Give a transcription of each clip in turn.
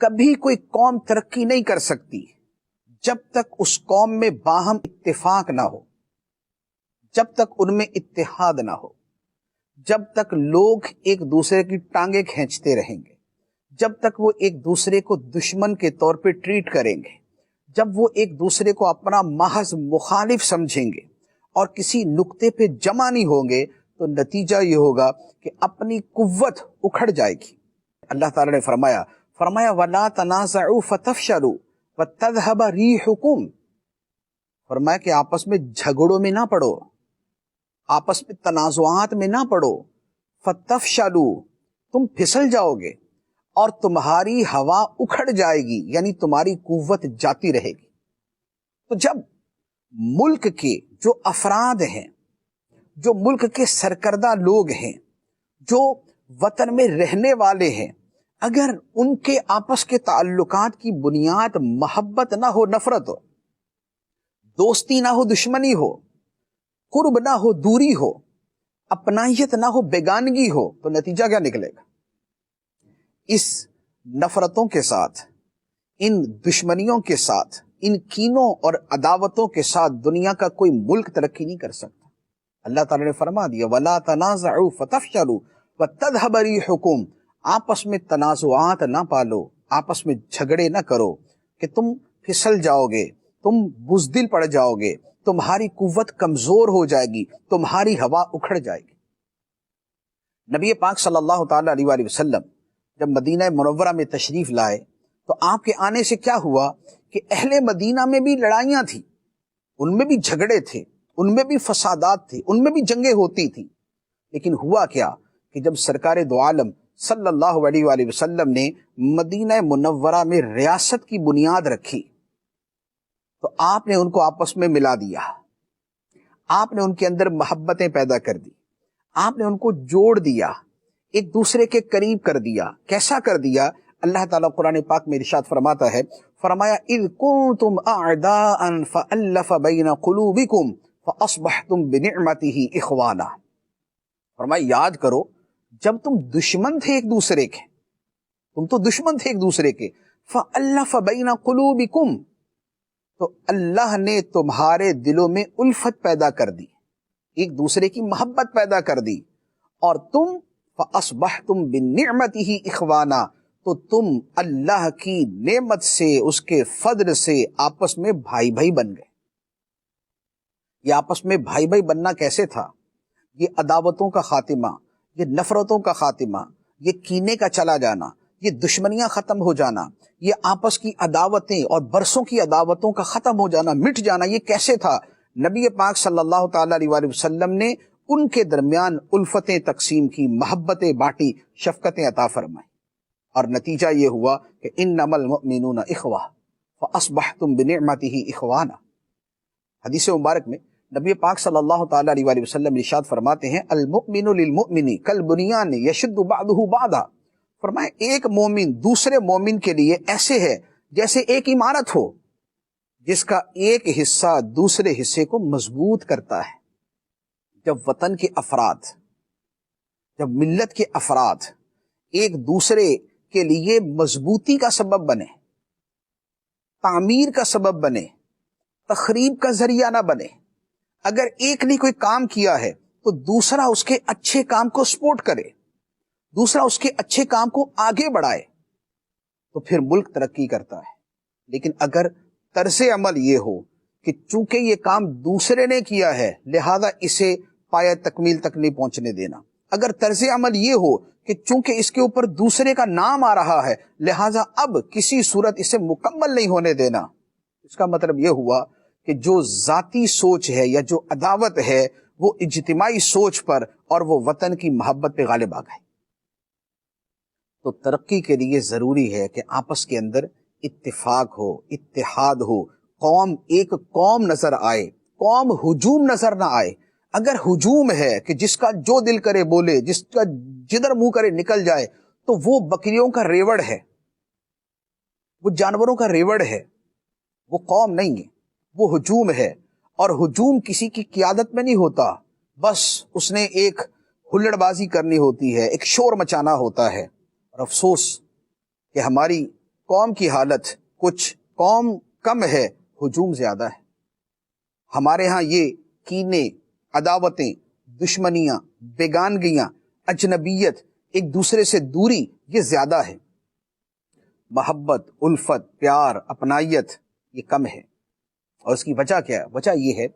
کبھی کوئی قوم ترقی نہیں کر سکتی جب تک اس قوم میں باہم اتفاق نہ ہو، جب تک ان میں اتحاد نہ ہو، جب تک لوگ ایک دوسرے کی ٹانگیں کھینچتے رہیں گے، جب تک وہ ایک دوسرے کو دشمن کے طور پہ ٹریٹ کریں گے، جب وہ ایک دوسرے کو اپنا محض مخالف سمجھیں گے اور کسی نقطے پہ جمع نہیں ہوں گے، تو نتیجہ یہ ہوگا کہ اپنی قوت اکھڑ جائے گی۔ اللہ تعالی نے فرمایا وَلَا تَنَازَعُوا فَتَفْشَلُوا وَتَذْهَبَ رِيحُكُمْ، فرمایا کہ آپس میں جھگڑوں میں نہ پڑو، آپس میں تنازعات میں نہ پڑو، فَتَفْشَلُوا، تم پھسل جاؤ گے اور تمہاری ہوا اکھڑ جائے گی، یعنی تمہاری قوت جاتی رہے گی۔ تو جب ملک کے جو افراد ہیں، جو ملک کے سرکردہ لوگ ہیں، جو وطن میں رہنے والے ہیں، اگر ان کے آپس کے تعلقات کی بنیاد محبت نہ ہو، نفرت ہو، دوستی نہ ہو، دشمنی ہو، قرب نہ ہو، دوری ہو، اپنائیت نہ ہو، بیگانگی ہو، تو نتیجہ کیا نکلے گا؟ اس نفرتوں کے ساتھ، ان دشمنیوں کے ساتھ، ان کینوں اور عداوتوں کے ساتھ دنیا کا کوئی ملک ترقی نہیں کر سکتا۔ اللہ تعالی نے فرما دیا وَلَا تَنَازَعُوا فَتَفْشَلُوا وَتَذْهَبَ رِيحُكُمْ، آپس میں تنازعات نہ پالو، آپس میں جھگڑے نہ کرو کہ تم پھسل جاؤ گے، تم بزدل پڑ جاؤ گے، تمہاری قوت کمزور ہو جائے گی، تمہاری ہوا اکھڑ جائے گی۔ نبی پاک صلی اللہ تعالی علیہ وآلہ وسلم جب مدینہ منورہ میں تشریف لائے تو آپ کے آنے سے کیا ہوا کہ اہل مدینہ میں بھی لڑائیاں تھیں، ان میں بھی جھگڑے تھے، ان میں بھی فسادات تھے، ان میں بھی جنگیں ہوتی تھیں، لیکن ہوا کیا کہ جب سرکار دو عالم صلی اللہ علیہ وآلہ وسلم نے مدینہ منورہ میں ریاست کی بنیاد رکھی تو آپ نے ان کو آپس میں ملا دیا، آپ نے ان کے اندر محبتیں پیدا کر دی، آپ نے ان کو جوڑ دیا، ایک دوسرے کے قریب کر دیا۔ کیسا کر دیا؟ اللہ تعالیٰ قرآن پاک میں ارشاد فرماتا ہے، فرمایا اِذْ كُنْتُمْ أَعْدَاءً فَأَلَّفَ بَيْنَ قُلُوبِكُمْ فَأَصْبَحْتُمْ بِنِعْمَتِهِ إِخْوَانًا، فرمایا یاد کرو جب تم دشمن تھے ایک دوسرے کے، تم تو دشمن تھے ایک دوسرے کے، فَأَلَّفَ بَيْنَ قُلُوبِكُمْ، تو اللہ نے تمہارے دلوں میں الفت پیدا کر دی، ایک دوسرے کی محبت پیدا کر دی، اور تم فَأَصْبَحْتُمْ بِنِعْمَتِهِ إِخْوَانًا، تو تم اللہ کی نعمت سے، اس کے فضل سے آپس میں بھائی بھائی بن گئے۔ یہ آپس میں بھائی بھائی بننا کیسے تھا؟ یہ عداوتوں کا خاتمہ، یہ نفرتوں کا خاتمہ، یہ کینے کا چلا جانا، یہ دشمنیاں ختم ہو جانا، یہ آپس کی عداوتیں اور برسوں کی عداوتوں کا ختم ہو جانا، مٹ جانا، یہ کیسے تھا؟ نبی پاک صلی اللہ تعالی علیہ وآلہ وسلم نے ان کے درمیان الفتیں تقسیم کی، محبتیں بانٹی، شفقتیں عطا فرمائی، اور نتیجہ یہ ہوا کہ انما المؤمنون اخوہ فاصبحتم بنعمته اخوانا۔ حدیث مبارک میں نبی پاک صلی اللہ تعالی علیہ وآلہ وسلم ارشاد فرماتے ہیں المؤمن للمؤمن کالبنیان یشد بعضہ بعضا، فرمایا ایک مومن دوسرے مومن کے لیے ایسے ہے جیسے ایک عمارت ہو جس کا ایک حصہ دوسرے حصے کو مضبوط کرتا ہے۔ جب وطن کے افراد، جب ملت کے افراد ایک دوسرے کے لیے مضبوطی کا سبب بنے، تعمیر کا سبب بنے، تخریب کا ذریعہ نہ بنے، اگر ایک نے کوئی کام کیا ہے تو دوسرا اس کے اچھے کام کو سپورٹ کرے، دوسرا اس کے اچھے کام کو آگے بڑھائے، تو پھر ملک ترقی کرتا ہے۔ لیکن اگر طرز عمل یہ ہو کہ چونکہ یہ کام دوسرے نے کیا ہے لہذا اسے پایہ تکمیل تک نہیں پہنچنے دینا، اگر طرز عمل یہ ہو کہ چونکہ اس کے اوپر دوسرے کا نام آ رہا ہے لہذا اب کسی صورت اسے مکمل نہیں ہونے دینا، اس کا مطلب یہ ہوا کہ جو ذاتی سوچ ہے یا جو عداوت ہے وہ اجتماعی سوچ پر اور وہ وطن کی محبت پہ غالب آ گئی۔ تو ترقی کے لیے ضروری ہے کہ آپس کے اندر اتفاق ہو، اتحاد ہو، قوم ایک قوم نظر آئے، قوم ہجوم نظر نہ آئے۔ اگر ہجوم ہے کہ جس کا جو دل کرے بولے، جس کا جدھر منہ کرے نکل جائے، تو وہ بکریوں کا ریوڑ ہے، وہ جانوروں کا ریوڑ ہے، وہ قوم نہیں ہے، وہ ہجوم ہے۔ اور ہجوم کسی کی قیادت میں نہیں ہوتا، بس اس نے ایک ہلڑ بازی کرنی ہوتی ہے، ایک شور مچانا ہوتا ہے۔ اور افسوس کہ ہماری قوم کی حالت کچھ، قوم کم ہے، ہجوم زیادہ ہے۔ ہمارے ہاں یہ کینے، عداوتیں، دشمنیاں، بیگانگیاں، اجنبیت، ایک دوسرے سے دوری، یہ زیادہ ہے۔ محبت، الفت، پیار، اپنائیت یہ کم ہے۔ اور اس کی وجہ کیا ہے؟ وجہ یہ ہے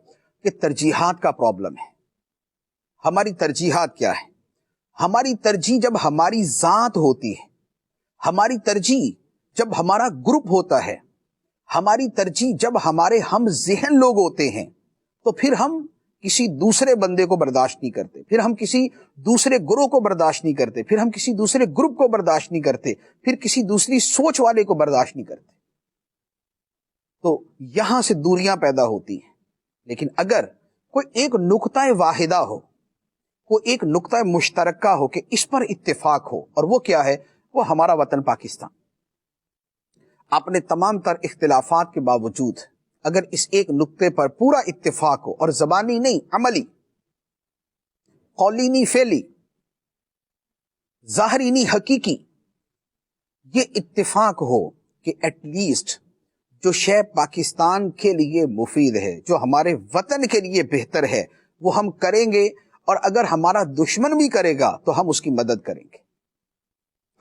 کہ ترجیحات کا پرابلم ہے۔ ہماری ترجیحات کیا ہے؟ ہماری ترجیح جب ہماری ذات ہوتی ہے، ہماری ترجیح جب ہمارا گروپ ہوتا ہے، ہماری ترجیح جب ہمارے ہم ذہن لوگ ہوتے ہیں، تو پھر ہم کسی دوسرے بندے کو برداشت نہیں کرتے، پھر ہم کسی دوسرے گروہ کو برداشت نہیں کرتے، پھر ہم کسی دوسرے گروپ کو برداشت نہیں کرتے، پھر کسی دوسری سوچ والے کو برداشت نہیں کرتے۔ تو یہاں سے دوریاں پیدا ہوتی ہیں۔ لیکن اگر کوئی ایک نقطہ واحدہ ہو، کوئی ایک نقطہ مشترکہ ہو کہ اس پر اتفاق ہو، اور وہ کیا ہے؟ وہ ہمارا وطن پاکستان۔ اپنے تمام تر اختلافات کے باوجود اگر اس ایک نقطے پر پورا اتفاق ہو، اور زبانی نہیں، عملی، قولی نہیں فعلی، ظاہری نہیں حقیقی، یہ اتفاق ہو کہ ایٹ لیسٹ جو شے پاکستان کے لیے مفید ہے، جو ہمارے وطن کے لیے بہتر ہے، وہ ہم کریں گے، اور اگر ہمارا دشمن بھی کرے گا تو ہم اس کی مدد کریں گے۔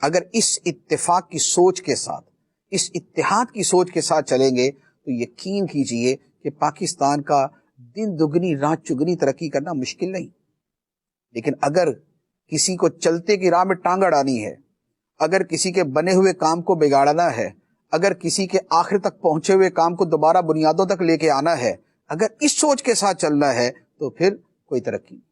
اگر اس اتفاق کی سوچ کے ساتھ، اس اتحاد کی سوچ کے ساتھ چلیں گے تو یقین کیجئے کہ پاکستان کا دن دگنی رات چگنی ترقی کرنا مشکل نہیں۔ لیکن اگر کسی کو چلتے کی راہ میں ٹانگ اڑانی ہے، اگر کسی کے بنے ہوئے کام کو بگاڑنا ہے، اگر کسی کے آخر تک پہنچے ہوئے کام کو دوبارہ بنیادوں تک لے کے آنا ہے، اگر اس سوچ کے ساتھ چلنا ہے تو پھر کوئی ترقی نہیں۔